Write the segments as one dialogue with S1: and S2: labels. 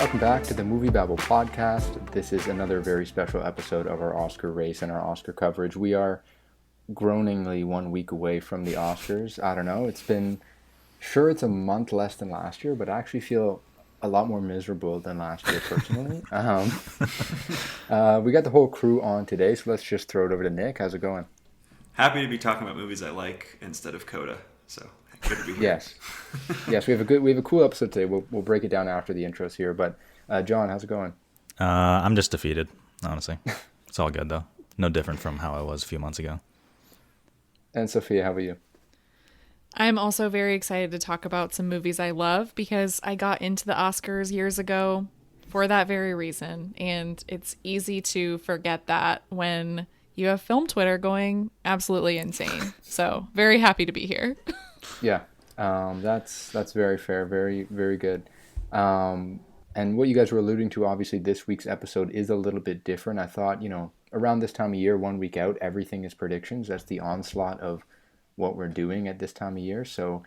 S1: Welcome back to the Movie Babble podcast. This is another very special episode of our Oscar race and our Oscar coverage. We are groaningly 1 week away from the Oscars. I don't know, it's a month less than last year, but I actually feel a lot more miserable than last year personally. We got the whole crew on today, so let's just throw it over to Nick. How's it going?
S2: Happy to be talking about movies I like instead of Coda. So good to be here.
S1: Yes, we have a cool episode today. We'll break it down after the intros here. But John, how's it going?
S3: I'm just defeated, honestly. It's all good though. No different from how I was a few months ago.
S1: And Sophia, how about you?
S4: I'm also very excited to talk about some movies I love because I got into the Oscars years ago for that very reason. And it's easy to forget that when you have film Twitter going absolutely insane. So very happy to be here.
S1: Yeah, that's very fair. Very, very good. And what you guys were alluding to, obviously, this week's episode is a little bit different. I thought, around this time of year, 1 week out, everything is predictions. That's the onslaught of what we're doing at this time of year. So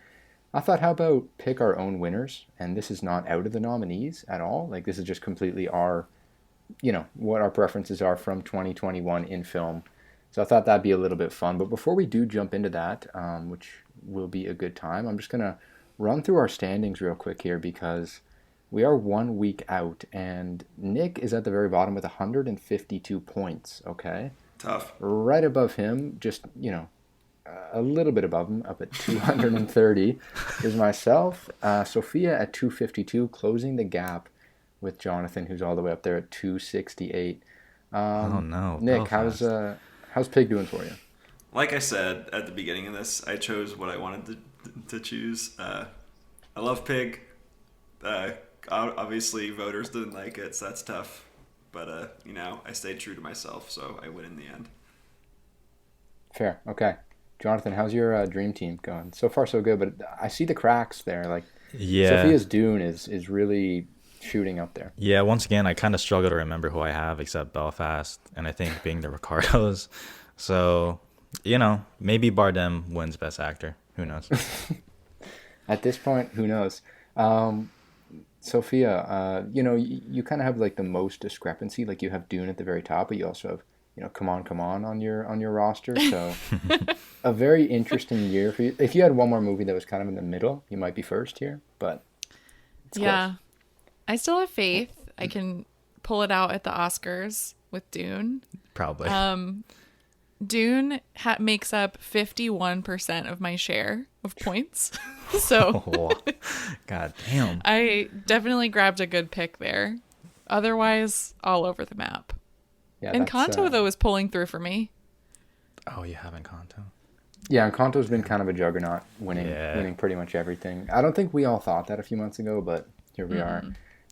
S1: I thought, how about pick our own winners? And this is not out of the nominees at all. Like, this is just completely our, what our preferences are from 2021 in film. So I thought that'd be a little bit fun. But before we do jump into that, which will be a good time, I'm just going to run through our standings real quick here because we are 1 week out, and Nick is at the very bottom with 152 points, okay?
S2: Tough.
S1: Right above him, just, a little bit above him, up at 230, is myself. Sophia at 252, closing the gap with Jonathan, who's all the way up there at 268.
S3: Oh, no.
S1: Nick, how's Pig doing for you?
S2: Like I said at the beginning of this, I chose what I wanted to choose. I love Pig. Obviously, voters didn't like it, so that's tough. But, I stayed true to myself, so I win in the end.
S1: Fair. Okay. Jonathan, how's your dream team going? So far, so good, but I see the cracks there. Like,
S3: yeah.
S1: Sophia's Dune is really shooting up there.
S3: Yeah, once again, I kind of struggle to remember who I have except Belfast, and I think being the Ricardos. So, maybe Bardem wins Best Actor. Who knows?
S1: At this point, who knows? Sophia, you kind of have like the most discrepancy. Like you have Dune at the very top, but you also have, Come on your roster. So a very interesting year for you. If you had one more movie that was kind of in the middle, you might be first here, but it's close.
S4: I still have faith. I can pull it out at the Oscars with Dune.
S3: Probably.
S4: Dune makes up 51% of my share of points. So,
S3: God damn.
S4: I definitely grabbed a good pick there. Otherwise, all over the map. Yeah, Encanto, though, is pulling through for me.
S3: Oh, you have Encanto?
S1: Yeah, Encanto's been kind of a juggernaut, winning pretty much everything. I don't think we all thought that a few months ago, but here we are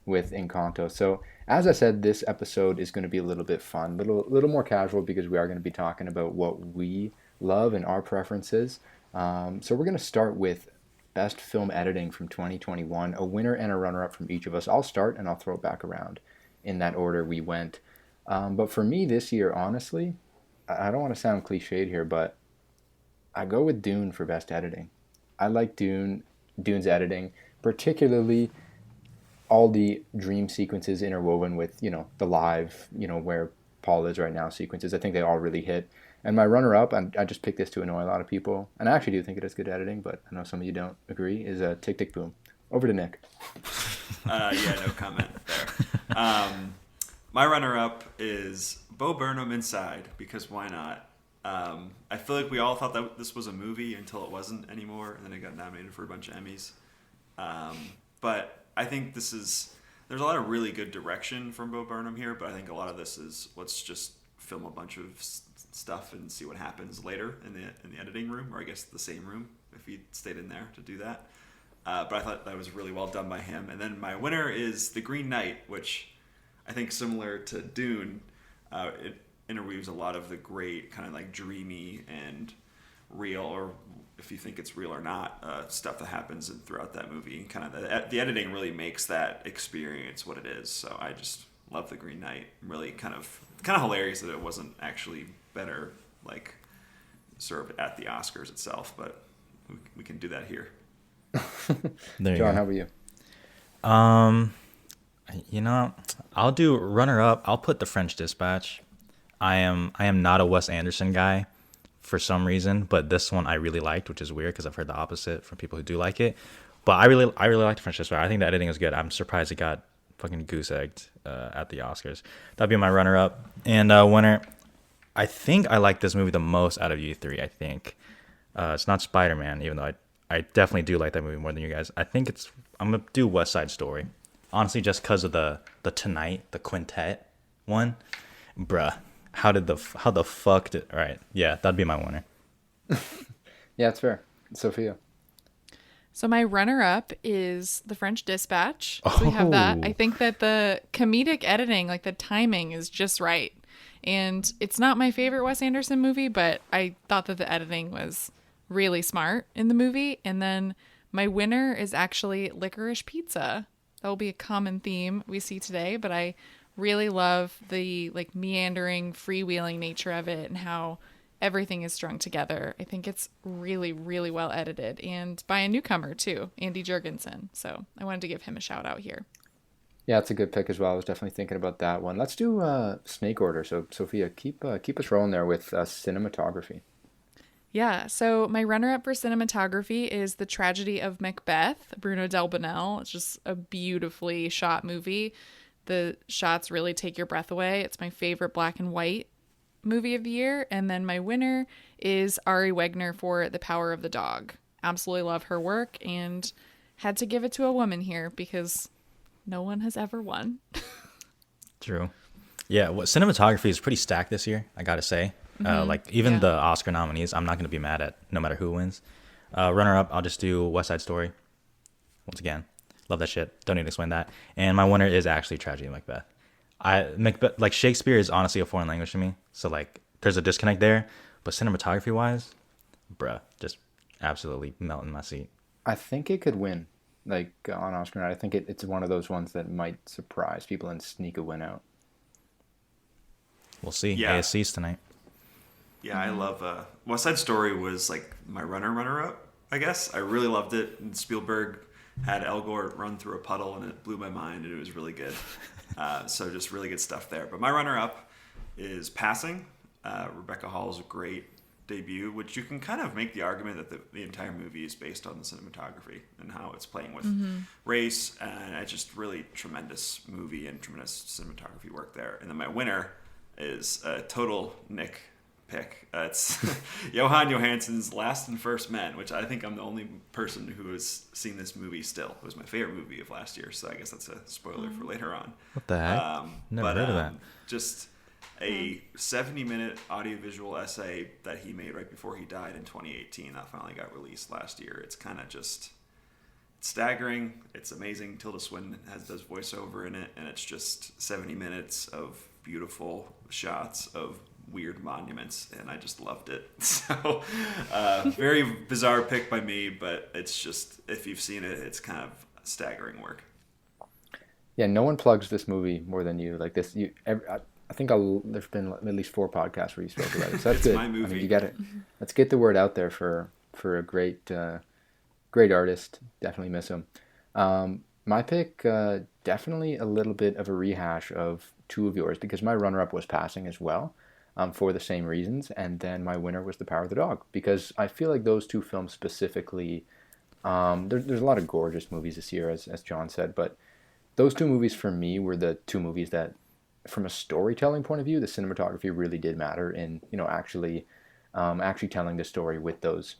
S1: with Encanto. So, as I said, this episode is going to be a little bit fun, little more casual because we are going to be talking about what we love and our preferences. So we're going to start with Best Film Editing from 2021, a winner and a runner-up from each of us. I'll start and I'll throw it back around in that order we went. But for me this year, honestly, I don't want to sound cliched here, but I go with Dune for Best Editing. I like Dune's editing, particularly all the dream sequences interwoven with, the live, where Paul is right now sequences. I think they all really hit. And my runner-up, I just picked this to annoy a lot of people, and I actually do think it is good editing, but I know some of you don't agree, is Tick, Tick, Boom. Over to Nick.
S2: No comment there. My runner-up is Bo Burnham Inside, because why not? I feel like we all thought that this was a movie until it wasn't anymore, and then it got nominated for a bunch of Emmys. But I think there's a lot of really good direction from Bo Burnham here, but I think a lot of this is let's just film a bunch of stuff and see what happens later in the editing room, or I guess the same room if he stayed in there to do that. But I thought that was really well done by him. And then my winner is The Green Knight, which I think similar to Dune, it interweaves a lot of the great kind of like dreamy and real, or if you think it's real or not, stuff that happens throughout that movie. Kind of the editing really makes that experience what it is. So I just love The Green Knight. Really kind of hilarious that it wasn't actually better like served at the Oscars itself, but we can do that here.
S1: John, how about you?
S3: You know, I'll do runner up. I'll put The French Dispatch. I am not a Wes Anderson guy for some reason, but this one I really liked, which is weird because I've heard the opposite from people who do like it. But I really like The French Dispatch. I think the editing is good. I'm surprised it got fucking goose egged at the Oscars. That'd be my runner up. And winner, I think I like this movie the most out of you three. I think it's not Spider-Man, even though I definitely do like that movie more than you guys. I'm gonna do West Side Story. Honestly, just because of the Tonight, the quintet one, bruh. How the fuck did? All right, yeah, that'd be my winner.
S1: Yeah, it's fair. Sophia.
S4: So my runner-up is The French Dispatch. So we have that. I think that the comedic editing, like the timing, is just right. And it's not my favorite Wes Anderson movie, but I thought that the editing was really smart in the movie. And then my winner is actually Licorice Pizza. That will be a common theme we see today, but I really love the like meandering, freewheeling nature of it and how everything is strung together. I think it's really, really well edited, and by a newcomer too, Andy Jurgensen. So I wanted to give him a shout out here.
S1: Yeah, it's a good pick as well. I was definitely thinking about that one. Let's do snake order. So Sophia, keep us rolling there with cinematography.
S4: Yeah, so my runner-up for cinematography is The Tragedy of Macbeth, Bruno Del Bonell. It's just a beautifully shot movie. The shots really take your breath away. It's my favorite black and white movie of the year. And then my winner is Ari Wegner for The Power of the Dog. Absolutely love her work and had to give it to a woman here because no one has ever won.
S3: True. Yeah, cinematography is pretty stacked this year, I gotta say. The Oscar nominees, I'm not gonna be mad at no matter who wins. Runner up, I'll just do West Side Story. Once again, love that shit. Don't need to explain that. And my winner is actually Tragedy of Macbeth. Macbeth, like Shakespeare is honestly a foreign language to me, so like there's a disconnect there. But cinematography wise, bruh, just absolutely melting my seat.
S1: I think it could win, like on Oscar night. I think it's one of those ones that might surprise people and sneak a win out.
S3: We'll see.
S2: Yeah.
S3: ASC's tonight.
S2: Yeah, I love West Side Story was like my runner up, I guess. I really loved it. And Spielberg had El Gore run through a puddle and it blew my mind and it was really good. So just really good stuff there. But my runner up is Passing. Rebecca Hall's great debut, which you can kind of make the argument that the entire movie is based on the cinematography and how it's playing with race. And it's just really tremendous movie and tremendous cinematography work there. And then my winner is a total Nick pick. It's Johan Johansson's Last and First Men, which I think I'm the only person who has seen this movie still. It was my favorite movie of last year, so I guess that's a spoiler for later on.
S3: What the heck? Never heard of that.
S2: Just a 70-minute audiovisual essay that he made right before he died in 2018 that finally got released last year. It's kind of just staggering. It's amazing. Tilda Swinton does voiceover in it, and it's just 70 minutes of beautiful shots of weird monuments, and I just loved it. So very bizarre pick by me, but it's just, if you've seen it, it's kind of staggering work.
S1: Yeah, no one plugs this movie more than you. Like this, I think there's been at least 4 podcasts where you spoke about it. So that's
S2: it's
S1: good.
S2: my movie.
S1: I mean, you get it. Let's get the word out there for a great artist. Definitely miss him. My pick, definitely a little bit of a rehash of 2 of yours, because my runner-up was Passing as well, for the same reasons, and then my winner was The Power of the Dog, because I feel like those 2 films specifically, there's a lot of gorgeous movies this year, as John said, but those 2 movies for me were the 2 movies that, from a storytelling point of view, the cinematography really did matter in, actually telling the story with those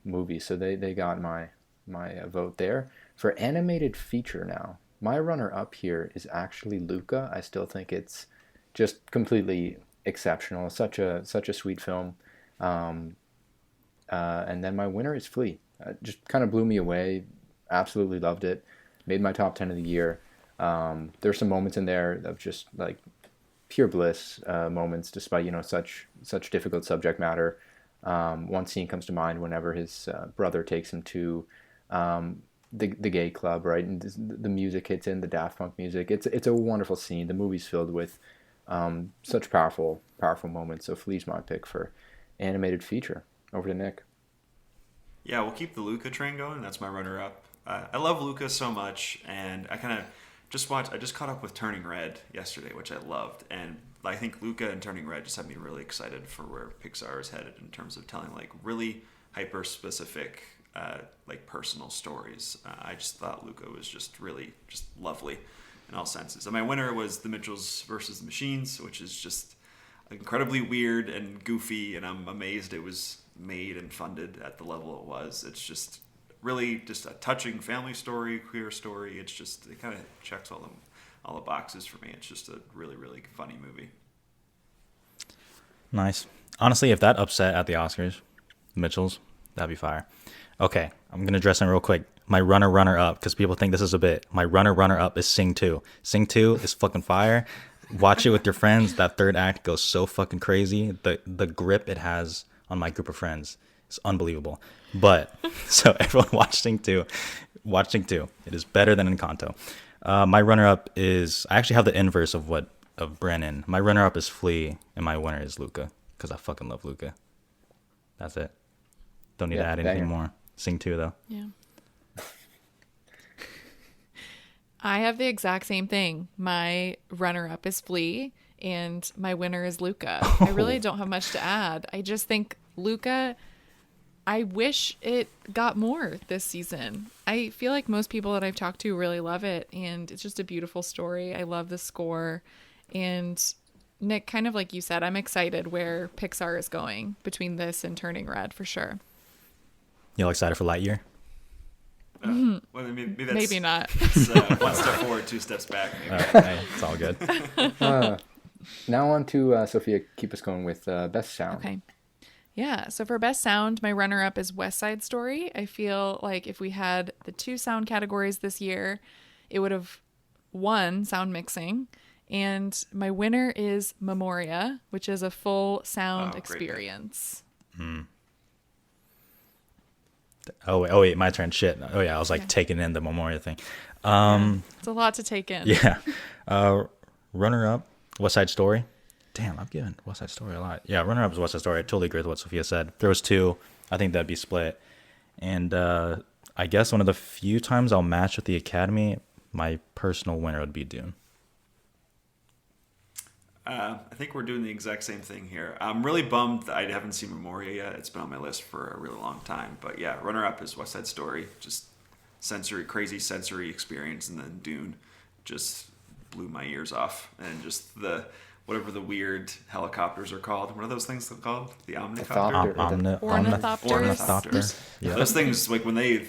S1: movies. So they got my vote there. For animated feature now, my runner-up here is actually Luca. I still think it's just completely exceptional. Such a sweet film. And then my winner is Flea. Just kind of blew me away. Absolutely loved it. Made my top 10 of the year. There's some moments in there of just like pure bliss moments, despite such difficult subject matter. One scene comes to mind whenever his brother takes him to the gay club, right? And the music hits in, the Daft Punk music. It's a wonderful scene. The movie's filled with such powerful moments. So Flea's my pick for animated feature. Over to Nick.
S2: Yeah, we'll keep the Luca train going. That's my runner-up. I love Luca so much, and I kind of I just caught up with Turning Red yesterday, which I loved, and I think Luca and Turning Red just had me really excited for where Pixar is headed in terms of telling like really hyper specific like personal stories. I just thought Luca was just really just lovely in all senses. And my winner was The Mitchells versus the Machines, which is just incredibly weird and goofy, and I'm amazed it was made and funded at the level it was. It's just really just a touching family story, queer story. It kind of checks all the boxes for me. It's just a really, really funny movie.
S3: Nice. Honestly, if that upset at the Oscars, Mitchell's, that'd be fire. Okay, I'm going to address it real quick. My runner-up, because people think this is a bit. My runner-up is Sing 2. Sing 2 is fucking fire. Watch it with your friends. That third act goes so fucking crazy. The grip it has on my group of friends is unbelievable. But, so everyone watch Sing 2. Watch Sing 2. It is better than Encanto. My runner-up is, I actually have the inverse of Brennan. My runner-up is Flea, and my winner is Luca, because I fucking love Luca. That's it. Don't need to add anything more. Sing 2, though.
S4: Yeah. I have the exact same thing. My runner-up is Flea, and my winner is Luca. I really don't have much to add. I just think Luca, I wish it got more this season. I feel like most people that I've talked to really love it, and it's just a beautiful story. I love the score. And Nick, kind of like you said, I'm excited where Pixar is going between this and Turning Red for sure.
S3: You all excited for Lightyear?
S2: Well, maybe
S4: not.
S2: It's, one step forward, two steps back. Maybe.
S3: Hey, it's all good.
S1: Now on to Sophia. Keep us going with Best Sound.
S4: Okay. Yeah. So for Best Sound, my runner-up is West Side Story. I feel like if we had the 2 sound categories this year, it would have won sound mixing. And my winner is Memoria, which is a full sound experience.
S3: Oh wait, my turn. Shit. Oh yeah, I was like taking in the Memoria thing.
S4: It's a lot to take in.
S3: Yeah. Runner up, West Side Story. Damn, I've given West Side Story a lot. Yeah, runner up is West Side Story. I totally agree with what Sophia said. If there was 2, I think that'd be split. And I guess one of the few times I'll match with the Academy, my personal winner would be Dune.
S2: I think we're doing the exact same thing here. I'm really bummed that I haven't seen Memoria yet. It's been on my list for a really long time. But yeah, runner-up is West Side Story. Just crazy sensory experience. And then Dune just blew my ears off. And just whatever the weird helicopters are called. What are those things called? The omnicopter?
S4: Ornithopters.
S3: Yeah.
S2: Those things, like when they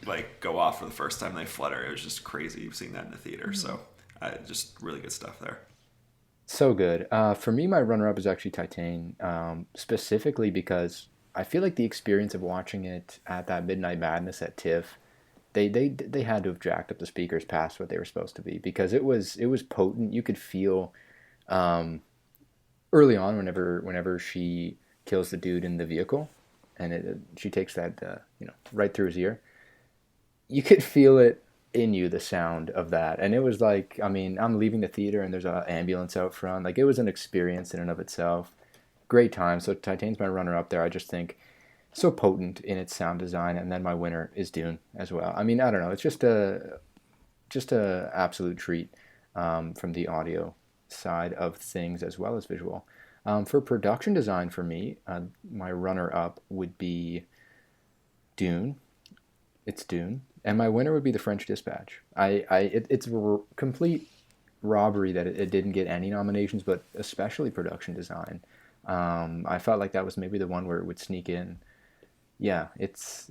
S2: like go off for the first time, they flutter. It was just crazy seeing that in the theater. Mm-hmm. So just really good stuff there.
S1: So good. For me, my runner-up is actually Titane, specifically because I feel like the experience of watching it at that Midnight Madness at TIFF, they had to have jacked up the speakers past what they were supposed to be, because it was potent. You could feel early on whenever she kills the dude in the vehicle, and she takes that right through his ear. You could feel it in you, the sound of that. And it was like, I mean, I'm leaving the theater and there's an ambulance out front. Like, it was an experience in and of itself. Great time. So Titane's my runner up there. I just think so potent in its sound design. And then my winner is Dune as well. I mean, I don't know. It's just a absolute treat from the audio side of things as well as visual. For production design for me, my runner up would be Dune. It's Dune. And my winner would be The French Dispatch. It's a complete robbery that it didn't get any nominations, but especially production design. I felt like that was maybe the one where it would sneak in. Yeah, it's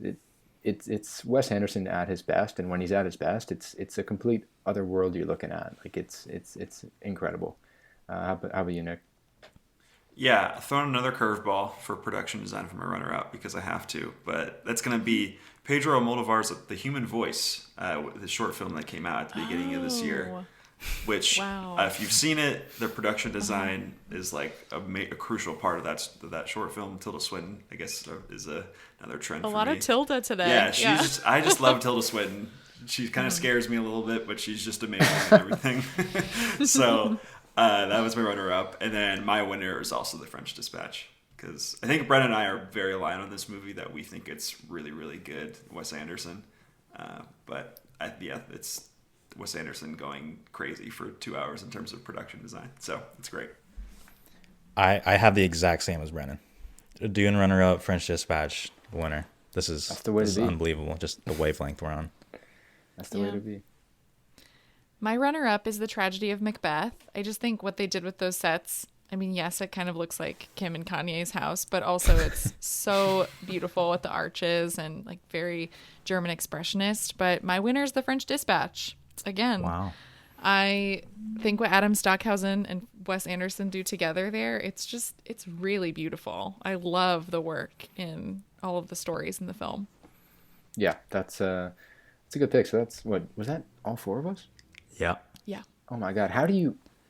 S1: Wes Anderson at his best, and when he's at his best, it's a complete other world you're looking at. Like, it's incredible. How about you, Nick?
S2: Yeah, throwing another curveball for production design for my runner-up because I have to, but that's going to be Pedro Almodovar's The Human Voice, the short film that came out at the beginning of this year, which, if you've seen it, the production design is like a crucial part of that short film. Tilda Swinton, I guess, is another trend for me.
S4: A lot of Tilda today.
S2: Yeah, I just love Tilda Swinton. She kind of scares me a little bit, but she's just amazing at everything. So that was my runner-up. And then my winner is also The French Dispatch, because I think Brennan and I are very aligned on this movie that we think it's really, really good, Wes Anderson. But it's Wes Anderson going crazy for 2 hours in terms of production design. So it's great.
S3: I have the exact same as Brennan. Dune runner-up, French Dispatch winner. This is unbelievable. Just the wavelength we're on.
S1: That's the way to be.
S4: My runner-up is The Tragedy of Macbeth. I just think what they did with those sets, I mean, yes, it kind of looks like Kim and Kanye's house, but also it's so beautiful with the arches and like very German expressionist. But my winner is The French Dispatch. Again,
S3: wow.
S4: I think what Adam Stockhausen and Wes Anderson do together there, it's really beautiful. I love the work in all of the stories in the film.
S1: Yeah, that's a good pick. So that's was that all 4 of us?
S3: Yeah.
S4: Yeah.
S1: Oh my God.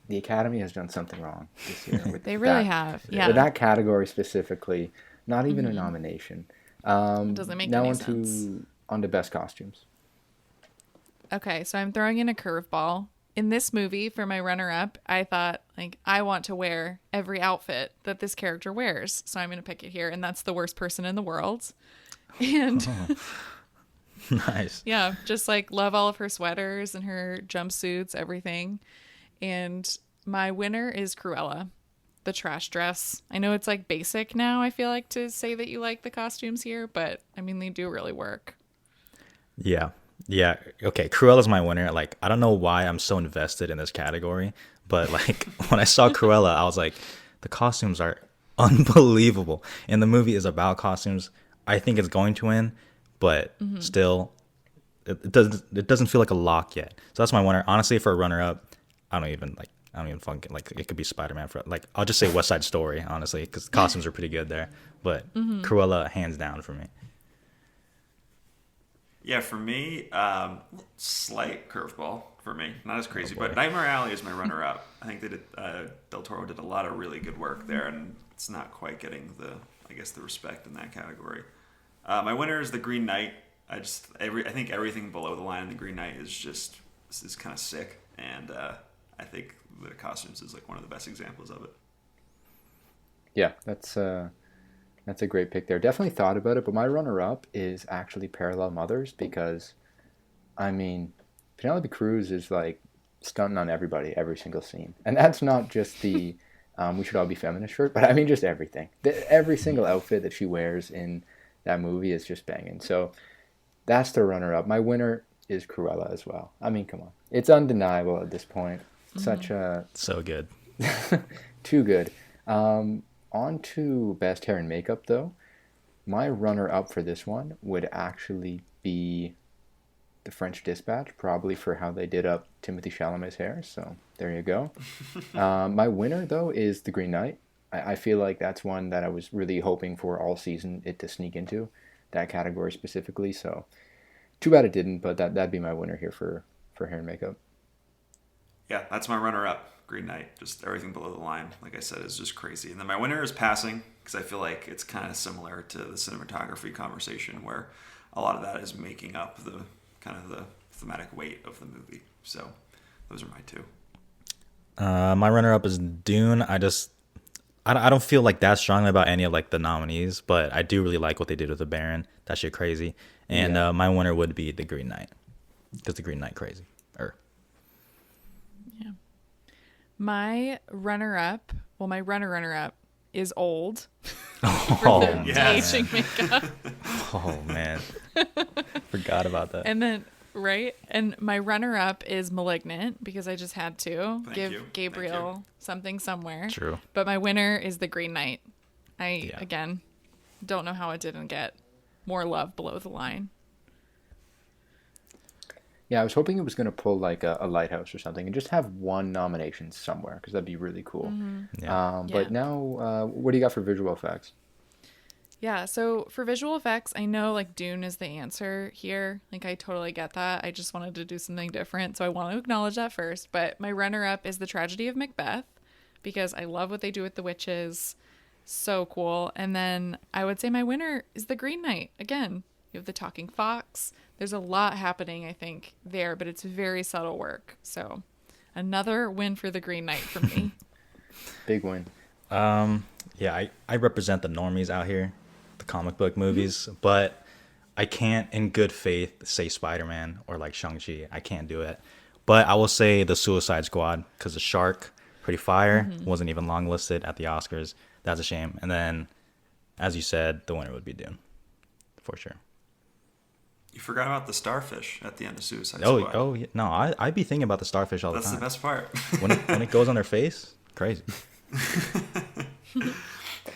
S1: The Academy has done something wrong this year. With
S4: they really have. Yeah.
S1: With that category specifically, not even a nomination.
S4: It doesn't make any sense.
S1: On to best costumes.
S4: Okay, so I'm throwing in a curveball. In this movie, for my runner-up, I thought, like, I want to wear every outfit that this character wears. So I'm going to pick it here, and that's The Worst Person in the World. And
S3: nice.
S4: Yeah, just like love all of her sweaters and her jumpsuits, everything. And my winner is Cruella, the trash dress. I know it's like basic now, I feel like, to say that you like the costumes here, but I mean, they do really work.
S3: Yeah. Yeah. Okay. Cruella's my winner. Like, I don't know why I'm so invested in this category, but like when I saw Cruella, I was like, the costumes are unbelievable. And the movie is about costumes. I think it's going to win, but still, it doesn't feel like a lock yet. So that's my winner. Honestly, for a runner-up, I don't even fucking like it could be Spider-Man for like I'll just say West Side Story, honestly, because costumes are pretty good there. But Cruella, hands down for me.
S2: Yeah, for me, slight curveball for me. Not as crazy, but Nightmare Alley is my runner-up. I think they did, Del Toro did a lot of really good work there, and it's not quite getting the respect in that category. My winner is The Green Knight. I think everything below the line in The Green Knight is kind of sick, and I think the costumes is like one of the best examples of it.
S1: Yeah, that's a great pick there. Definitely thought about it, but my runner-up is actually Parallel Mothers because, I mean, Penelope Cruz is like stunting on everybody every single scene, and that's not just the "we should all be feminist" shirt, but I mean just everything. Every single outfit that she wears in that movie is just banging. So that's the runner-up. My winner is Cruella as well. I mean, come on, it's undeniable at this point. Such a
S3: so good,
S1: too good. On to best hair and makeup, though. My runner-up for this one would actually be The French Dispatch, probably for how they did up Timothée Chalamet's hair. So there you go. My winner, though, is The Green Knight. I feel like that's one that I was really hoping for all season it to sneak into, that category specifically. So too bad it didn't, but that'd be my winner here for hair and makeup.
S2: Yeah, that's my runner-up. Green Knight, just everything below the line, like I said, is just crazy. And then my winner is Passing, because I feel like it's kind of similar to the cinematography conversation, where a lot of that is making up the kind of the thematic weight of the movie. So those are my two.
S3: My runner-up is Dune. I don't feel like that strongly about any of like the nominees, but I do really like what they did with the Baron. That shit crazy. And my winner would be The Green Knight, because The Green Knight crazy.
S4: Yeah. My runner-up is Old.
S3: Oh,
S2: yes.
S4: Aging makeup.
S3: Oh man, forgot about that.
S4: And then and my runner-up is Malignant, because I just had to give Gabriel something somewhere.
S3: True.
S4: But my winner is The Green Knight. Again, don't know how it didn't get more love below the line.
S1: Yeah, I was hoping it was going to pull like a Lighthouse or something and just have one nomination somewhere, because that'd be really cool. But now, what do you got for visual effects?
S4: Yeah, so for visual effects, I know like Dune is the answer here. Like I totally get that. I just wanted to do something different, so I want to acknowledge that first. But my runner-up is The Tragedy of Macbeth, because I love what they do with the witches. So cool. And then I would say my winner is The Green Knight. Again, you have the talking fox. There's a lot happening, I think, there, but it's very subtle work. So another win for The Green Knight for me.
S1: Big win.
S3: Yeah, I represent the normies out here, the comic book movies, but I can't in good faith say Spider-Man or like Shang-Chi. I can't do it. But I will say the Suicide Squad, because the shark, pretty fire, wasn't even long listed at the Oscars. That's a shame. And then, as you said, the winner would be Dune, for sure.
S2: You forgot about the starfish at the end of Suicide Squad.
S3: Oh, yeah. No, I'd be thinking about the starfish all the time.
S2: That's the best part.
S3: when it goes on their face, crazy.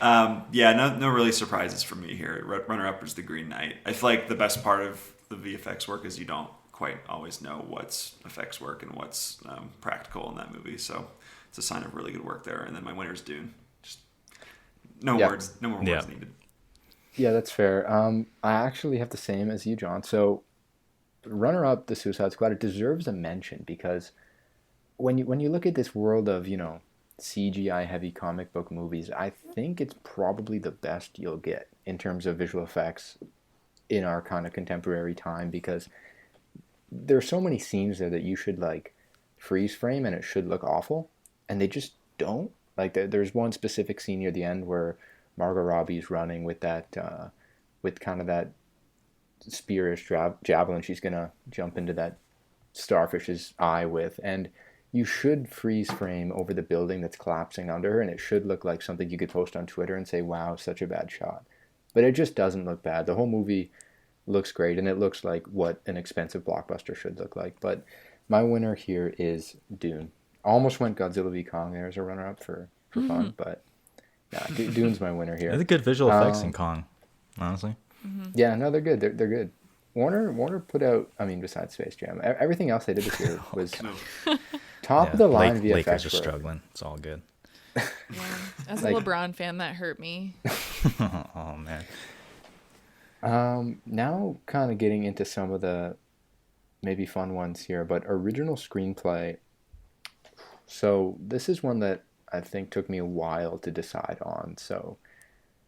S2: No really surprises for me here. Runner-up is The Green Knight. I feel like the best part of the VFX work is you don't quite always know what's effects work and what's practical in that movie. So it's a sign of really good work there. And then my winner is Dune. Just no more words needed.
S1: Yeah, that's fair. I actually have the same as you, John. So, runner-up, The Suicide Squad, it deserves a mention because when you look at this world of, CGI-heavy comic book movies, I think it's probably the best you'll get in terms of visual effects in our kind of contemporary time because there's so many scenes there that you should, freeze frame and it should look awful, and they just don't. There's one specific scene near the end where Margot Robbie's running with that, with kind of that spearish javelin she's going to jump into that starfish's eye with. And you should freeze frame over the building that's collapsing under her, and it should look like something you could post on Twitter and say, wow, such a bad shot. But it just doesn't look bad. The whole movie looks great, and it looks like what an expensive blockbuster should look like. But my winner here is Dune. Almost went Godzilla v. Kong there as a runner-up for fun, but... Yeah, Dune's my winner here.
S3: There's good visual effects in Kong, honestly.
S1: Yeah, no, they're good. They're good. Warner put out, besides Space Jam, everything else they did this year was top of the line VFX.
S3: Lakers are struggling. It's all good.
S4: Yeah. As a LeBron fan, that hurt me.
S3: Oh, man.
S1: Now kind of getting into some of the maybe fun ones here, but original screenplay. So this is one that I think took me a while to decide on. So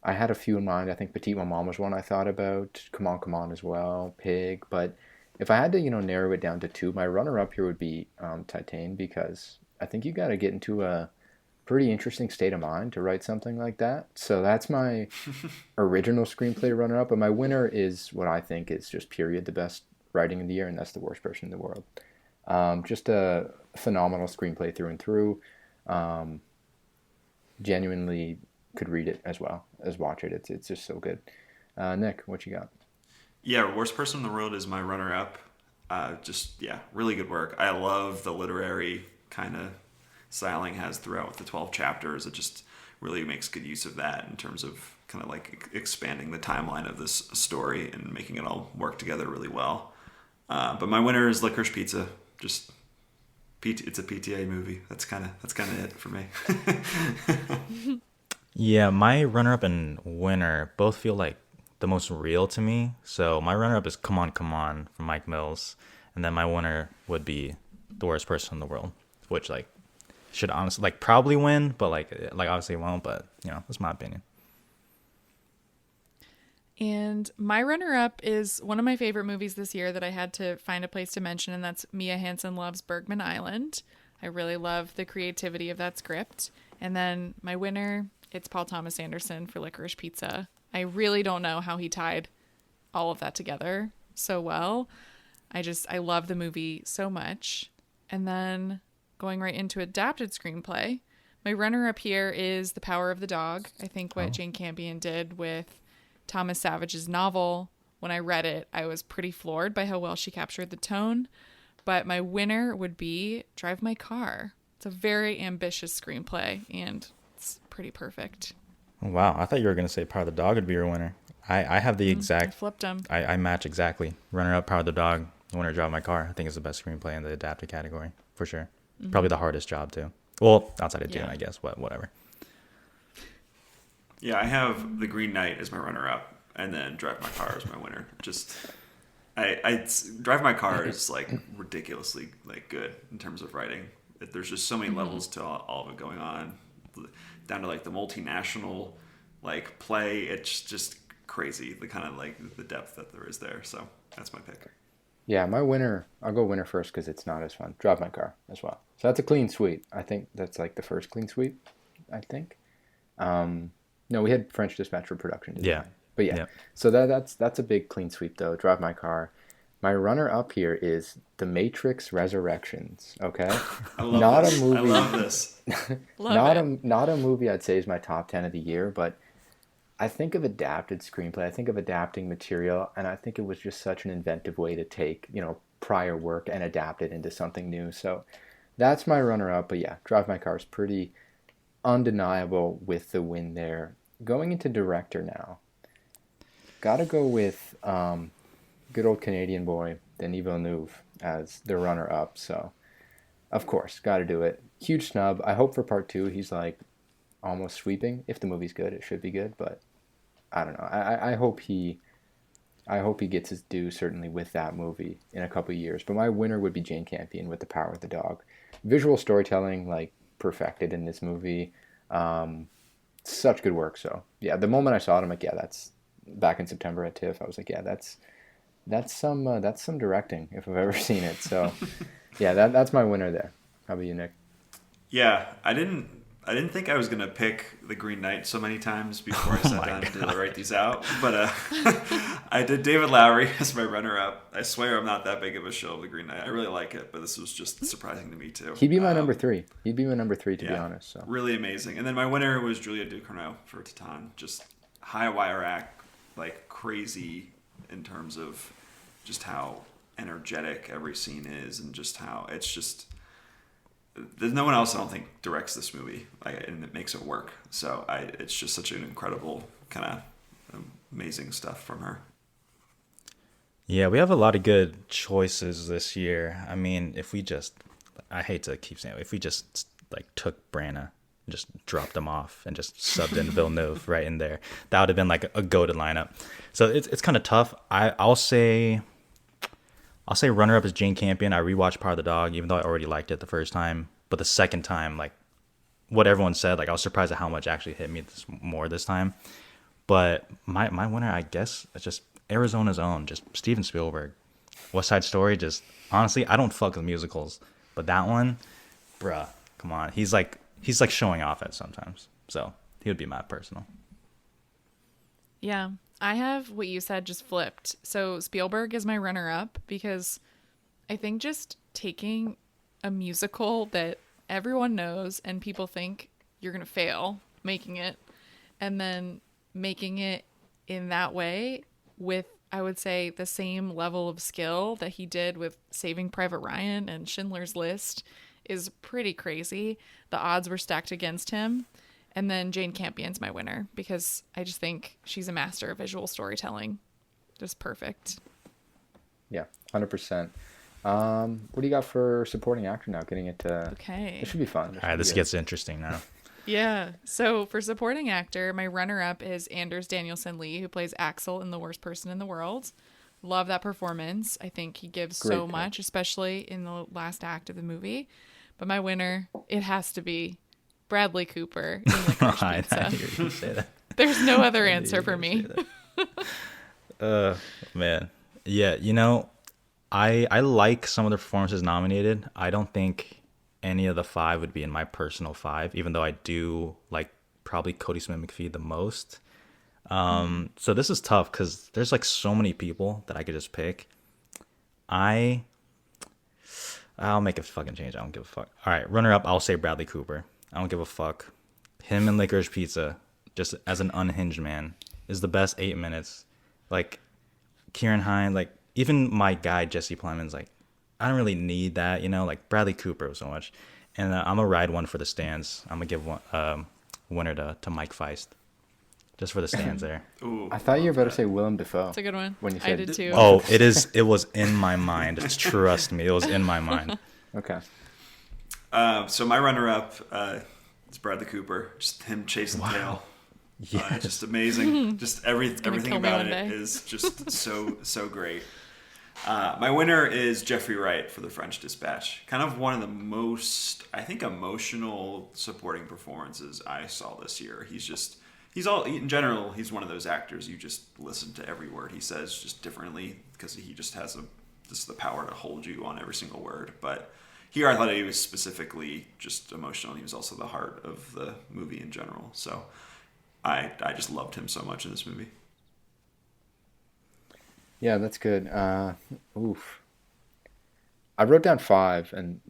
S1: I had a few in mind. I think Petite Maman was one I thought about. Come On as well. Pig. But if I had to, narrow it down to two, my runner-up here would be Titane, because I think you got to get into a pretty interesting state of mind to write something like that. So that's my original screenplay runner-up. But my winner is what I think is just period the best writing in the year, and that's The Worst Person in the World. Just a phenomenal screenplay through and through. Genuinely could read it as well as watch it. It's just so good. Nick, what you got?
S2: Yeah, Worst Person in the World is my runner-up. Really good work. I love the literary kind of styling has throughout with the 12 chapters. It just really makes good use of that in terms of kind of expanding the timeline of this story and making it all work together really well. But my winner is Licorice Pizza. Just it's a PTA movie. That's kind of it for me.
S3: Yeah, my runner-up and winner both feel like the most real to me. So my runner-up is Come On from Mike Mills, and then my winner would be The Worst Person in the World, which should honestly probably win, but obviously won't. But that's my opinion.
S4: And my runner-up is one of my favorite movies this year that I had to find a place to mention, and that's Mia Hansen Loves Bergman Island. I really love the creativity of that script. And then my winner, it's Paul Thomas Anderson for Licorice Pizza. I really don't know how he tied all of that together so well. I love the movie so much. And then going right into adapted screenplay, my runner-up here is The Power of the Dog. I think what Jane Campion did with Thomas Savage's novel, when I read it, I was pretty floored by how well she captured the tone. But my winner would be Drive My Car. It's a very ambitious screenplay, and it's pretty perfect.
S3: Wow, I thought you were going to say Power of the Dog would be your winner. I have the exact...
S4: I flipped them.
S3: I match exactly. Runner-up, Power of the Dog. Winner, Drive My Car. I think it's the best screenplay in the adapted category, for sure. Mm-hmm. Probably the hardest job, too. Well, outside of Dune, I guess. Whatever.
S2: Yeah, I have The Green Knight as my runner-up, and then Drive My Car as my winner. Drive My Car is ridiculously good in terms of writing. There's just so many levels to all of it going on, down to the multinational play. It's just crazy, the kind of the depth that there is there. So that's my pick.
S1: Yeah, my winner, I'll go winner first because it's not as fun. Drive My Car as well. So that's a clean sweep. I think that's the first clean sweep, I think. No, we had French Dispatch for production design.
S3: Yeah.
S1: But yeah. So that's a big clean sweep though. Drive My Car. My runner-up here is The Matrix Resurrections. Okay,
S2: I love
S1: not
S2: this.
S1: a movie.
S2: I love this.
S1: Not a movie I'd say is my top 10 of the year, but I think of adapted screenplay. I think of adapting material, and I think it was just such an inventive way to take, prior work and adapt it into something new. So that's my runner-up. But yeah, Drive My Car is pretty undeniable with the win there. Going into director now, gotta go with good old Canadian boy Denis Villeneuve as the runner-up. So of course, gotta do it. Huge snub. I hope for part 2 he's like almost sweeping. If the movie's good, it should be good, but I don't know. I hope he gets his due, certainly with that movie in a couple of years. But my winner would be Jane Campion with The Power of the Dog. Visual storytelling, like, perfected in this movie. Such good work. So yeah, the moment I saw it, I'm like, yeah, that's back in September at TIFF. I was like, yeah, that's some directing if I've ever seen it. So yeah, that's my winner there. How about you, Nick?
S2: Yeah, I didn't think I was gonna pick The Green Knight so many times before I sat down to write these out, but I did David Lowery as my runner-up. I swear I'm not that big of a shill of The Green Knight. I really like it, but this was just surprising to me too.
S1: He'd be my number 3. He'd be my number 3 to be honest. So
S2: really amazing. And then my winner was Julia Ducournau for Titan. Just high wire act, like crazy in terms of just how energetic every scene is, and just how it's just. There's no one else I don't think directs this movie, and it makes it work. So it's just such an incredible kind of amazing stuff from her.
S3: Yeah, we have a lot of good choices this year. I mean, I hate to keep saying it, if we just like took Brennan, just dropped him off and just subbed in Villeneuve right in there, that would have been like a goated lineup. So it's kind of tough. I'll say runner-up is Jane Campion. I rewatched Power of the Dog, even though I already liked it the first time. But the second time, like what everyone said, like I was surprised at how much actually hit me more this time. But my winner, I guess, is just Arizona's Own, just Steven Spielberg. West Side Story, just honestly, I don't fuck with musicals. But that one, bruh, come on. He's like showing off it sometimes. So he would be my personal.
S4: Yeah. I have what you said just flipped. So Spielberg is my runner-up because I think just taking a musical that everyone knows and people think you're going to fail making it, and then making it in that way with, I would say, the same level of skill that he did with Saving Private Ryan and Schindler's List is pretty crazy. The odds were stacked against him. And then Jane Campion's my winner because I just think she's a master of visual storytelling. Just perfect.
S1: Yeah, 100%. What do you got for supporting actor now? Getting it to...
S4: Okay.
S1: It should be fun.
S3: All right, this gets interesting now.
S4: Yeah. So for supporting actor, my runner-up is Anders Danielsen Lee, who plays Axel in The Worst Person in the World. Love that performance. I think he gives so much, especially in the last act of the movie. But my winner, it has to be Bradley Cooper in Licorice Pizza.
S3: You say that.
S4: There's no other answer for me.
S3: Man. Yeah, I like some of the performances nominated. I don't think any of the 5 would be in my personal 5, even though I do like probably Cody Smith-McPhee the most. So this is tough because there's like so many people that I could just pick. I'll make a fucking change. I don't give a fuck. All right, runner up, I'll say Bradley Cooper. I don't give a fuck. Him and Licorice Pizza, just as an unhinged man, is the best 8 minutes. Like, Kieran Hine, like, even my guy, Jesse Plemons, like, I don't really need that, like, Bradley Cooper so much. And I'm going to ride one for the stands. I'm going to give one winner to Mike Feist. Just for the stands there.
S1: Ooh, I thought you were about to say Willem Dafoe.
S4: That's a good one.
S1: When you said,
S4: I did too.
S3: Oh, it was in my mind. Trust me, it was in my mind.
S1: Okay.
S2: So my runner-up is Bradley Cooper. Just him chasing the tail. Yeah, just amazing. Just everything about it is just so great. My winner is Jeffrey Wright for The French Dispatch. Kind of one of the most, I think, emotional supporting performances I saw this year. In general, he's one of those actors you just listen to every word he says just differently because he just has the power to hold you on every single word. But here I thought he was specifically just emotional. He was also the heart of the movie in general. So I just loved him so much in this movie.
S1: Yeah, that's good. Oof. I wrote down 5, and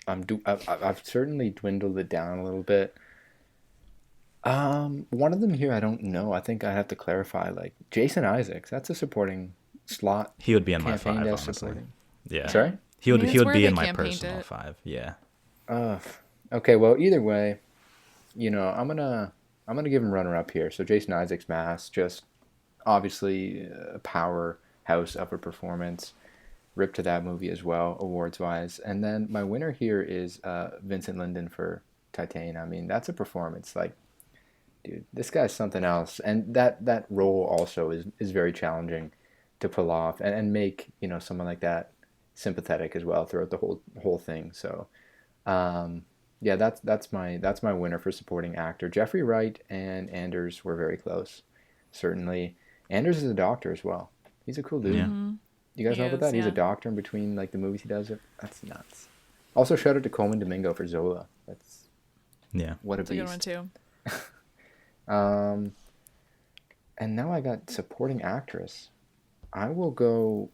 S1: I've certainly dwindled it down a little bit. One of them here I don't know. I think I have to clarify. Like Jason Isaacs, that's a supporting slot.
S3: He would be in my
S1: campaign
S3: 5,
S1: as
S3: honestly.
S1: supporting.
S3: Yeah.
S1: Sorry?
S3: He would
S4: I mean,
S3: he
S4: it's
S3: would
S4: where
S3: be
S4: they
S3: in my
S4: campaigned
S3: personal
S4: it.
S3: 5. Yeah.
S1: Okay. Well, either way, I'm gonna give him runner up here. So Jason Isaacs' Mass, just obviously a powerhouse of a performance. Rip to that movie as well, awards wise. And then my winner here is Vincent Linden for Titan. I mean, that's a performance. Like, dude, this guy's something else. And that role also is very challenging to pull off and make, someone like that sympathetic as well throughout the whole thing. So yeah, that's my winner for supporting actor. Jeffrey Wright and Anders were very close. Certainly. Anders is a doctor as well. He's a cool dude.
S3: Yeah.
S1: You guys know about that? He's a doctor in between like the movies he does. That's nuts. Also, shout out to Coleman Domingo for Zola. That's what a beast.
S4: That's a good one too.
S1: And now I got supporting actress. I will go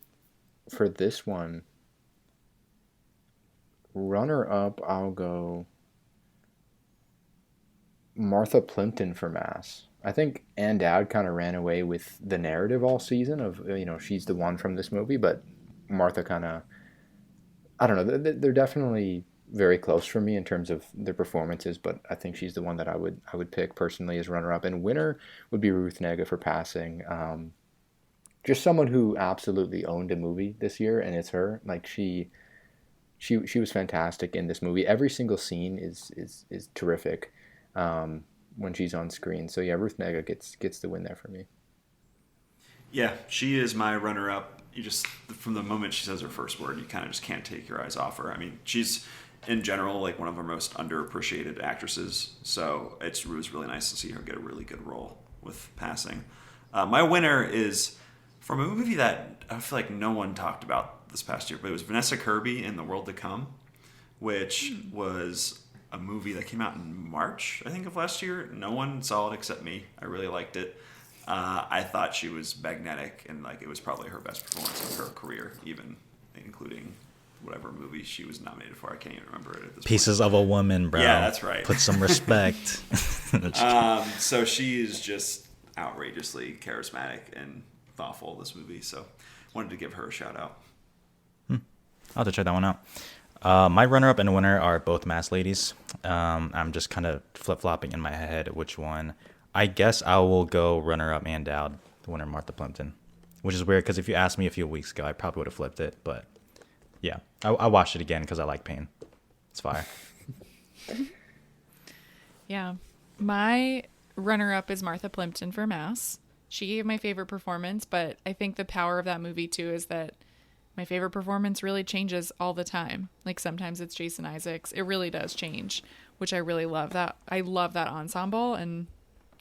S1: for this one. Runner up, I'll go Martha Plimpton for Mass. I think Ann Dowd kind of ran away with the narrative all season of, she's the one from this movie, but Martha kind of, I don't know, they're definitely very close for me in terms of their performances, but I think she's the one that I would pick personally as runner-up. And winner would be Ruth Nega for Passing. Just someone who absolutely owned a movie this year, and it's her. Like, she was fantastic in this movie. Every single scene is terrific. When she's on screen. So yeah, Ruth Nega gets the win there for me.
S2: Yeah, she is my runner-up. You just, from the moment she says her first word, you kind of just can't take your eyes off her. I mean, she's in general like one of our most underappreciated actresses. So it was really nice to see her get a really good role with Passing. My winner is from a movie that I feel like no one talked about this past year, but it was Vanessa Kirby in The World to Come, which was a movie that came out in March, I think, of last year. No one saw it except me. I really liked it. I thought she was magnetic, and like it was probably her best performance of her career, even including whatever movie she was nominated for. I can't even remember it at this
S3: Pieces
S2: point.
S3: of a Woman, bro.
S2: Yeah, that's right.
S3: Put some respect.
S2: So she is just outrageously charismatic and thoughtful, this movie. So wanted to give her a shout out.
S3: I'll have to check that one out. My runner-up and winner are both Mass ladies. I'm just kind of flip-flopping in my head which one. I guess I will go runner-up Ann Dowd, the winner Martha Plimpton, which is weird because if you asked me a few weeks ago, I probably would have flipped it. But yeah, I watched it again because I like pain. It's fire.
S4: Yeah. My runner-up is Martha Plimpton for Mass. She gave my favorite performance, but I think the power of that movie too is that my favorite performance really changes all the time. Like sometimes it's Jason Isaacs. It really does change, which I really love. That I love that ensemble. And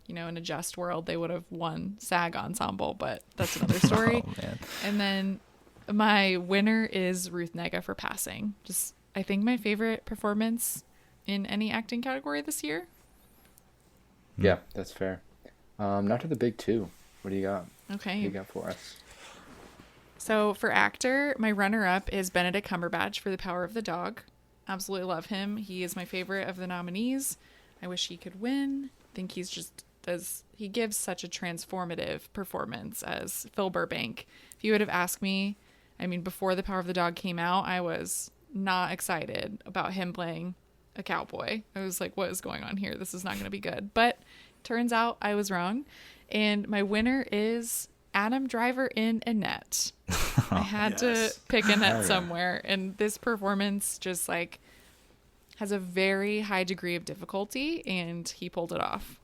S4: in a just world, they would have won SAG ensemble, but that's another story.
S3: Oh, man.
S4: And then my winner is Ruth Nega for Passing. Just, I think my favorite performance in any acting category this year.
S1: Yeah, that's fair. Not to the big two. What do you got?
S4: Okay.
S1: What do you got for us?
S4: So for actor, my runner-up is Benedict Cumberbatch for The Power of the Dog. Absolutely love him. He is my favorite of the nominees. I wish he could win. I think he gives such a transformative performance as Phil Burbank. If you would have asked me, before The Power of the Dog came out, I was not excited about him playing a cowboy. I was like, what is going on here? This is not going to be good. But turns out I was wrong. And my winner is Adam Driver in Annette. I had to pick Annette somewhere, and this performance just has a very high degree of difficulty, and he pulled it off.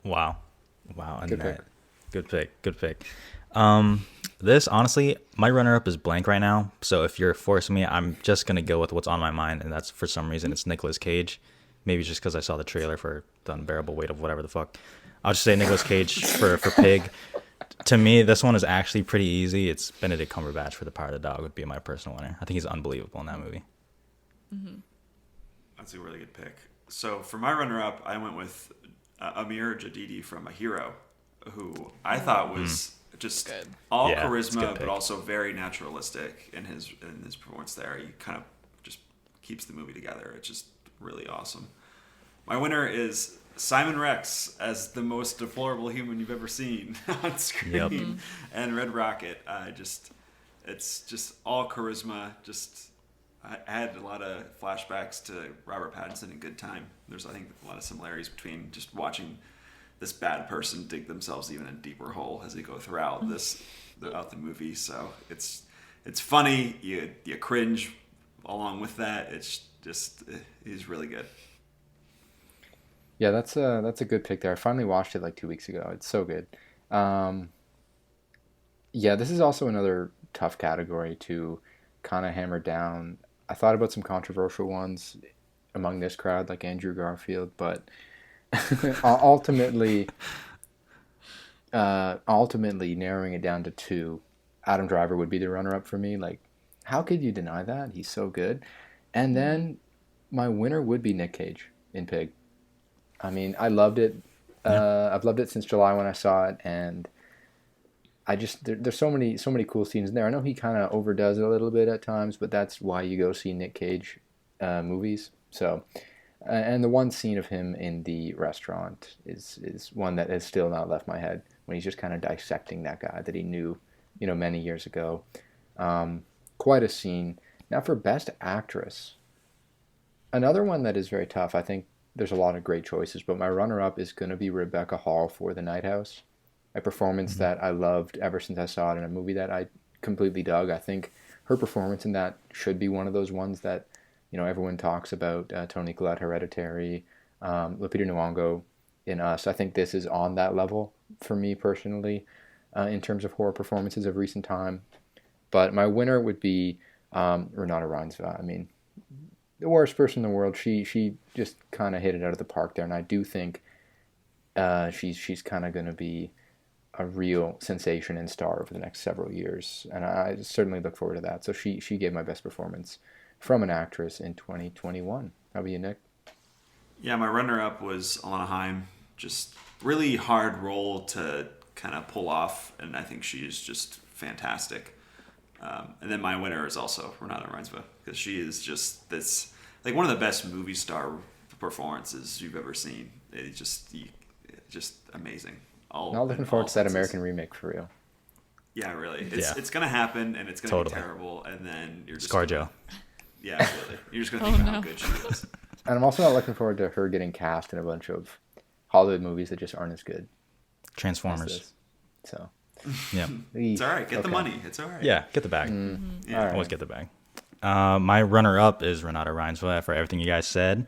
S3: Wow, Annette. Good pick. This honestly, my runner-up is blank right now. So if you're forcing me, I'm just gonna go with what's on my mind, and that's for some reason it's Nicolas Cage. Maybe just because I saw the trailer for The Unbearable Weight of Whatever the fuck. I'll just say Nicolas Cage for Pig. To me, this one is actually pretty easy. It's Benedict Cumberbatch for The Power of the Dog would be my personal winner. I think he's unbelievable in that movie.
S4: Mm-hmm.
S2: That's a really good pick. So for my runner-up, I went with Amir Jadidi from A Hero, who I thought was just
S4: Good.
S2: all
S3: Yeah, it's a good
S2: charisma,
S3: pick.
S2: but also very naturalistic in his performance there. He kind of just keeps the movie together. It's just really awesome. My winner is Simon Rex as the most deplorable human you've ever seen on screen,
S3: Yep.
S2: and Red Rocket. It's just all charisma. I had a lot of flashbacks to Robert Pattinson in Good Time. There's, I think, a lot of similarities between just watching this bad person dig themselves even a deeper hole as they go throughout the movie. So it's funny. You cringe along with that. It's just he's really good.
S1: Yeah, that's a good pick there. I finally watched it like 2 weeks ago. It's so good. Yeah, this is also another tough category to kind of hammer down. I thought about some controversial ones among this crowd, like Andrew Garfield, but ultimately narrowing it down to two, Adam Driver would be the runner-up for me. Like, how could you deny that? He's so good. And then my winner would be Nick Cage in Pig. I mean, I loved it. I've loved it since July when I saw it, and I just there's so many cool scenes in there. I know he kind of overdoes it a little bit at times, but that's why you go see Nick Cage movies. So, and the one scene of him in the restaurant is one that has still not left my head, when he's just kind of dissecting that guy that he knew, many years ago. Quite a scene. Now for Best Actress, another one that is very tough. I think there's a lot of great choices, but my runner-up is going to be Rebecca Hall for The Night House, a performance that I loved ever since I saw it in a movie that I completely dug. I think her performance in that should be one of those ones that, everyone talks about. Toni Collette, Hereditary, Lupita Nyong'o in Us. I think this is on that level for me personally, in terms of horror performances of recent time. But my winner would be Renata Reinsva. I mean, the worst person in the world. She just kind of hit it out of the park there, and I do think she's kind of going to be a real sensation and star over the next several years, and I certainly look forward to that. So she gave my best performance from an actress in 2021. How about you, Nick?
S2: Yeah, my runner-up was Alana Haim. Just really hard role to kind of pull off, and I think she is just fantastic. And then my winner is also Renata Reinsva, because she is just this, like, one of the best movie star performances you've ever seen. It's just amazing.
S1: Not looking forward to that American remake for real.
S2: Yeah, really. It's going to happen, and it's going to be terrible, and then you're just...
S3: ScarJo.
S2: Yeah, really. You're just going to think about how good she is.
S1: And I'm also not looking forward to her getting cast in a bunch of Hollywood movies that just aren't as good.
S3: Transformers.
S1: So...
S3: Yeah.
S2: It's all right. Get the money. It's all right.
S3: Yeah, get the bag.
S2: Yeah.
S1: Right.
S3: Always get the bag. My runner-up is Renata Reinsva for everything you guys said.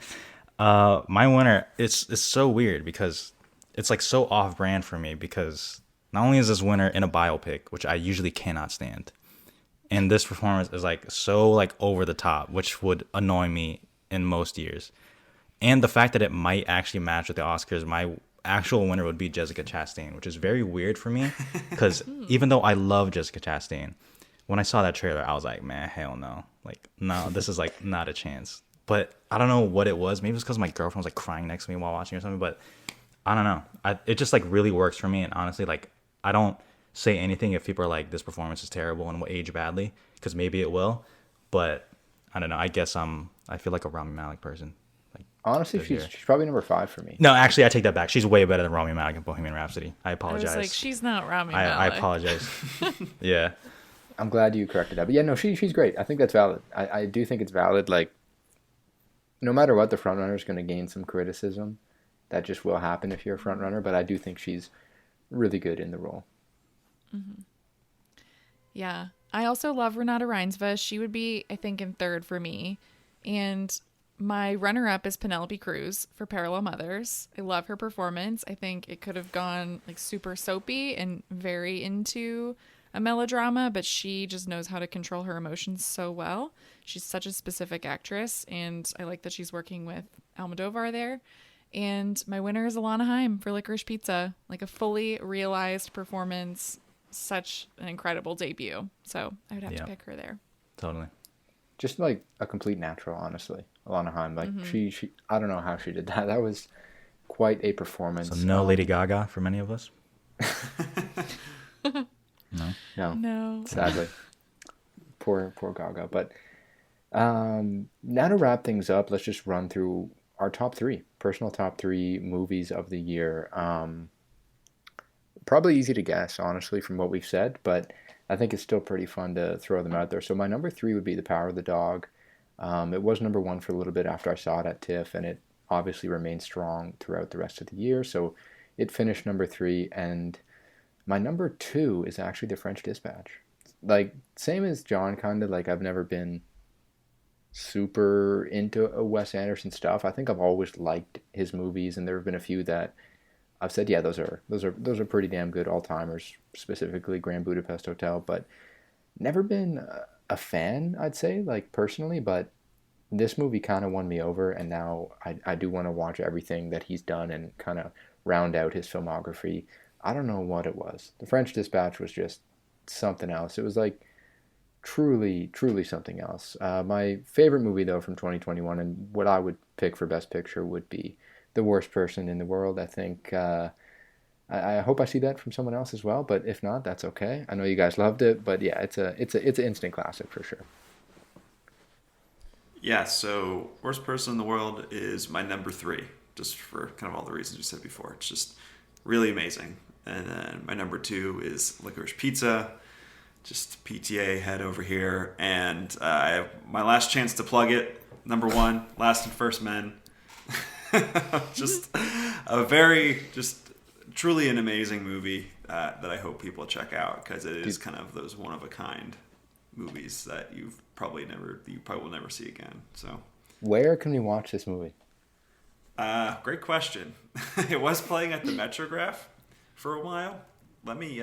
S3: My winner, it's so weird because it's like so off-brand for me, because not only is this winner in a biopic, which I usually cannot stand, and this performance is like so like over the top, which would annoy me in most years. And the fact that it might actually match with the Oscars, my actual winner would be Jessica Chastain, which is very weird for me, because even though I love Jessica Chastain, when I saw that trailer, I was like, man, hell no. Like, no, this is like not a chance. But I don't know what it was. Maybe it's because my girlfriend was like crying next to me while watching or something, but I don't know. It just like really works for me. And honestly, like, I don't say anything if people are like, this performance is terrible and will age badly, because maybe it will. But I don't know. I guess I feel like a Rami Malek person.
S1: Honestly, she's probably number 5 for me.
S3: No, actually, I take that back. She's way better than Rami Malek in Bohemian Rhapsody. I apologize.
S4: I was like, she's not Rami Malek.
S3: I apologize. Yeah.
S1: I'm glad you corrected that. But yeah, no, she's great. I think that's valid. I do think it's valid. Like, no matter what, the frontrunner is going to gain some criticism. That just will happen if you're a frontrunner. But I do think she's really good in the role.
S4: Mm-hmm. Yeah. I also love Renata Reinsva. She would be, I think, in third for me. And my runner-up is Penelope Cruz for Parallel Mothers. I love her performance. I think it could have gone like super soapy and very into a melodrama, but she just knows how to control her emotions so well. She's such a specific actress, and I like that she's working with Almodovar there. And my winner is Alana Haim for Licorice Pizza. Like a fully realized performance, such an incredible debut. So I would have to pick her there.
S3: Totally.
S1: Just like a complete natural, honestly. Alana Haim, like she I don't know how she did that. That was quite a performance.
S3: So no Lady Gaga for many of us.
S4: No.
S1: Sadly. Poor Gaga. But now to wrap things up, let's just run through our personal top three movies of the year. Probably easy to guess, honestly, from what we've said, but I think it's still pretty fun to throw them out there. So my number 3 would be The Power of the Dog. It was number 1 for a little bit after I saw it at TIFF, and it obviously remained strong throughout the rest of the year. So it finished number 3, and my number 2 is actually The French Dispatch. Like, same as John, kind of, like, I've never been super into Wes Anderson stuff. I think I've always liked his movies, and there have been a few that I've said, yeah, those are pretty damn good all-timers, specifically Grand Budapest Hotel, but never been a fan, I'd say, like, personally, but this movie kind of won me over, and now I do want to watch everything that he's done and kind of round out his filmography. I don't know what it was. The French Dispatch was just something else. It was like truly something else. My favorite movie, though, from 2021, and what I would pick for Best Picture would be The Worst Person in the World. I think I hope I see that from someone else as well, but if not, that's okay. I know you guys loved it, but yeah, it's an instant classic for sure.
S2: Yeah, so Worst Person in the World is my number 3, just for kind of all the reasons you said before. It's just really amazing. And then my number 2 is Licorice Pizza, just PTA head over here. And I have my last chance to plug it. Number 1, Last and First Men. Just a truly an amazing movie that I hope people check out, because it is kind of those one-of-a-kind movies that you probably will never see again. So,
S1: where can we watch this movie?
S2: Great question. It was playing at the Metrograph for a while. Let me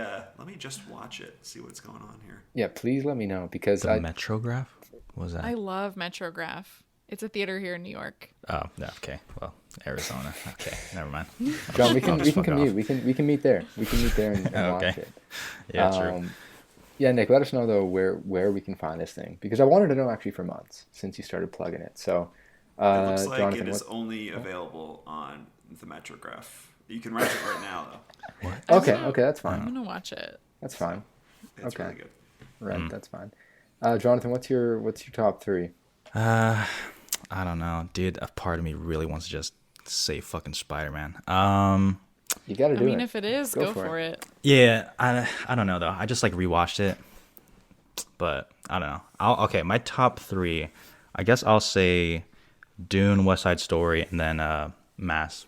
S2: just watch it, see what's going on here.
S1: Yeah, please let me know, because
S3: the Metrograph? What was that?
S4: I love Metrograph. It's a theater here in New York.
S3: Oh, yeah, okay. Well, Arizona. Okay, never mind.
S1: John, we can commute. We can meet there. We can meet there and
S3: okay.
S1: watch it.
S3: Yeah, true.
S1: Yeah, Nick, let us know though where we can find this thing, because I wanted to know actually for months since you started plugging it. So
S2: it looks like Jonathan, it is only available on the Metrograph. You can rent it right now though.
S3: What?
S1: Okay, that's fine.
S4: I'm gonna watch it.
S1: That's fine.
S2: It's really good.
S1: Right, that's fine. Jonathan, what's your top 3?
S3: I don't know, dude. A part of me really wants to just say fucking Spider-Man.
S1: You gotta do it.
S4: I mean, if it is, go for it.
S3: Yeah, I don't know though. I just like rewatched it, but I don't know. Okay, my top 3. I guess I'll say Dune, West Side Story, and then Mass,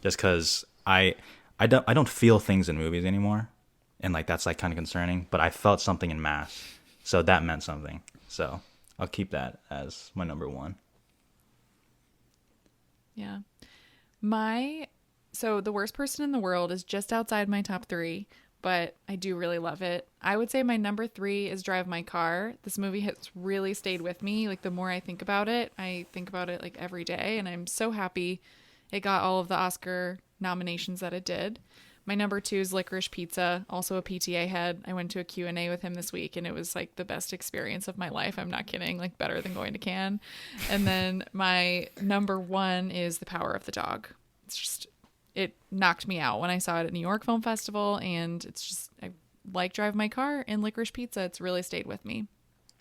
S3: just because I don't feel things in movies anymore, and like that's like kind of concerning. But I felt something in Mass, so that meant something. So I'll keep that as my number 1.
S4: Yeah. So The Worst Person in the World is just outside my top 3, but I do really love it. I would say my number 3 is Drive My Car. This movie has really stayed with me. Like, the more I think about it like every day, and I'm so happy it got all of the Oscar nominations that it did. My number 2 is Licorice Pizza, also a PTA head. I went to a Q&A with him this week, and it was like the best experience of my life. I'm not kidding, like better than going to Cannes. And then my number 1 is The Power of the Dog. It knocked me out when I saw it at New York Film Festival, and I like Drive My Car and Licorice Pizza. It's really stayed with me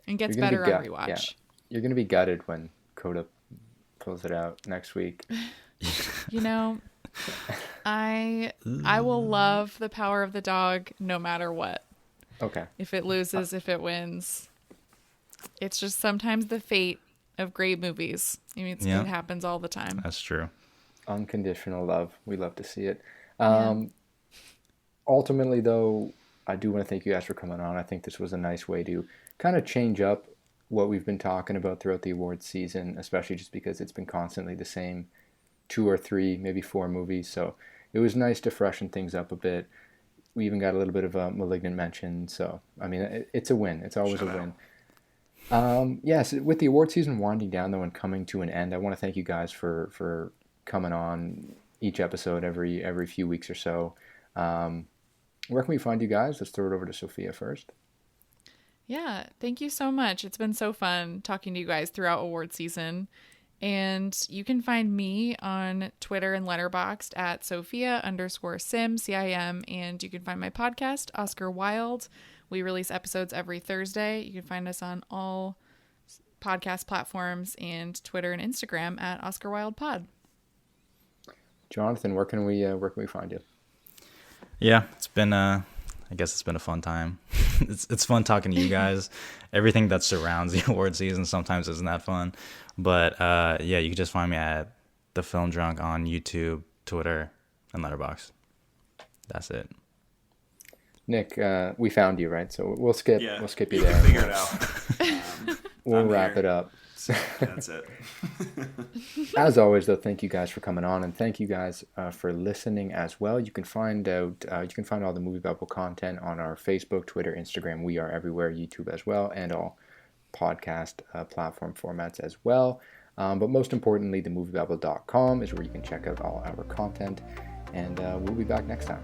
S4: and gets better on rewatch. Yeah.
S1: You're going to be gutted when Coda pulls it out next week.
S4: You know, I will love The Power of the Dog no matter what.
S1: Okay.
S4: If it loses, if it wins. It's just sometimes the fate of great movies. I mean, it happens all the time.
S3: That's true.
S1: Unconditional love. We love to see it.
S4: Yeah.
S1: Ultimately, though, I do want to thank you guys for coming on. I think this was a nice way to kind of change up what we've been talking about throughout the awards season, especially just because it's been constantly the same 2 or 3, maybe 4 movies. So it was nice to freshen things up a bit. We even got a little bit of a Malignant mention. So, I mean, it's a win. It's always a win. Yes, with the award season winding down, though, and coming to an end, I want to thank you guys for coming on each episode every few weeks or so. Where can we find you guys? Let's throw it over to Sophia first.
S4: Yeah, thank you so much. It's been so fun talking to you guys throughout award season. And you can find me on Twitter and Letterboxd at Sophia_Sim, CIM. And you can find my podcast, Oscar Wilde. We release episodes every Thursday. You can find us on all podcast platforms and Twitter and Instagram at Oscar Wilde Pod.
S1: Jonathan, where can we find you?
S3: Yeah, it's been I guess it's been a fun time. It's fun talking to you guys. Everything that surrounds the award season sometimes isn't that fun. But yeah, you can just find me at The Film Drunk on YouTube, Twitter, and Letterboxd. That's it.
S1: Nick, we found you, right? So we'll skip you there.
S2: Figure it out.
S1: We'll wrap it up.
S2: That's it.
S1: As always, though, thank you guys for coming on, and thank you guys for listening as well. You can find all the Movie Bubble content on our Facebook, Twitter, Instagram. We are everywhere, YouTube as well, and all podcast platform formats as well. But most importantly, themoviebubble.com is where you can check out all our content, and we'll be back next time.